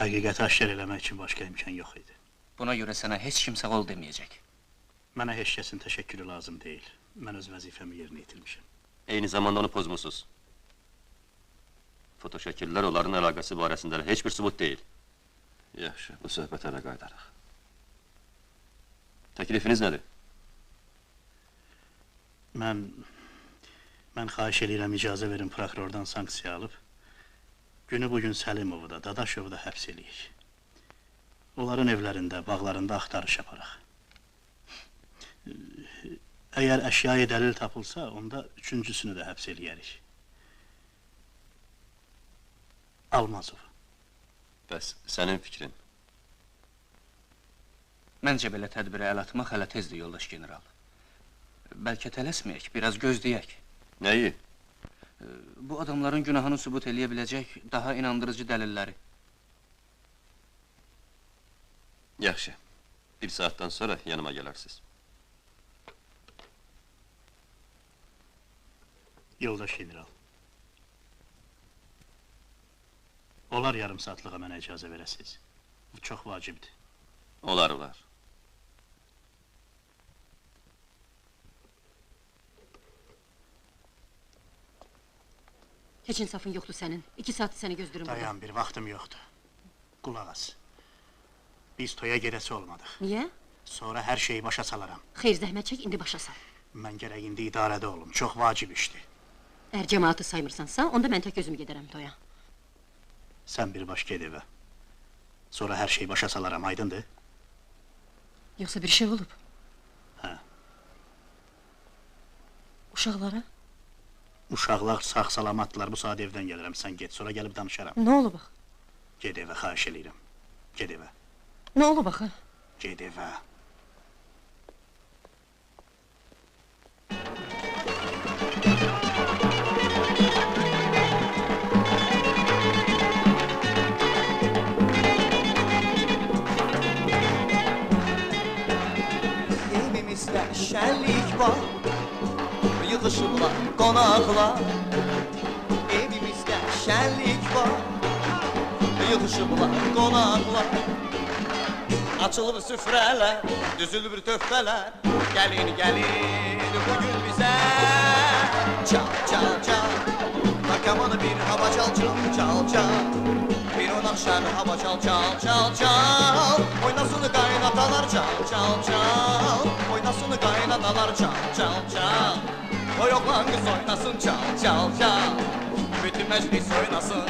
Həqiqəti aşkar eləmək üçün başqa imkan yox idi. Buna görə sənə heç kim sağ ol deməyəcək. Mənə heç kəsin təşəkkürü lazım deyil. Mən öz vəzifəmi yerinə yetirmişəm. Eyni zamanda onu pozmusunuz. Fotoşəkillər onların əlaqəsi barəsində heç bir sübut deyil. Yaxşı, bu söhbətə də qaydarıq. Təklifiniz nədir? Mən xahiş edirəm, icazə verin prokurordan sanksiya alıb, günü bugün Səlimovu da, Dadaşovu da həbs eləyik. Onların evlərində, bağlarında axtarış yaparaq. Əgər əşyayı dəlil tapılsa, onda üçüncüsünü də həbs eləyərik. Almazov. Bəs, sənin fikrin? Məncə belə tədbirə əl atmaq hələ tezdir, yoldaş general. Bəlkə tələsməyək, biraz gözləyək. Nəyi? Bu adamların günahını sübut eləyə biləcək daha inandırıcı dəlilləri. Yaxşı, bir saatdan sonra yanıma gələrsiniz. Yoldaş general. Olar yarım saatlığa mənə icazə verəsiniz. Bu çox vacibdir. Olar. Heç insafın yoxdur sənin. 2 saat səni gözlürüm. Dayan, bir vaxtım yoxdur. Qulaq as. Biz toya gedəsi olmadıq. Niyə? Sonra hər şeyi başa salaram. Xeyr, zəhmət çək, indi başa sal. Mən gərək indi idarədə olum, çox vacib işdir. Əgər cəmaatı saymırsansa, onda mən tək özüm gedərəm toya. Sən bir baş ged evə. Sonra hər şeyi başa salaram, aydındır? Yoxsa bir şey olub? Hə. Uşaqlara? Uşaqlar sağ-salamatdılar, bu saat evdən gəlirəm, sən get, sonra gəlib danışaram. Nə olub axı? Ged evə, xahiş eləyirəm. Ged evə. Nə olub axı? Ged evə. Evimizdə şənlik var, yığışırlar qonaqlar. Evimizdə şənlik var, yığışırlar qonaqlar. Açılıb süfrələr, düzülüb töhfələr. Gəlin, bugün bizə. Çal, kamanı bir hava çal, bir onaqşar hava çal. Oynasın qaynatalar, çal. Oynasın qaynatalar, çal. Toy oğlan qız oynasın, çal. Bütün məclis oynasın.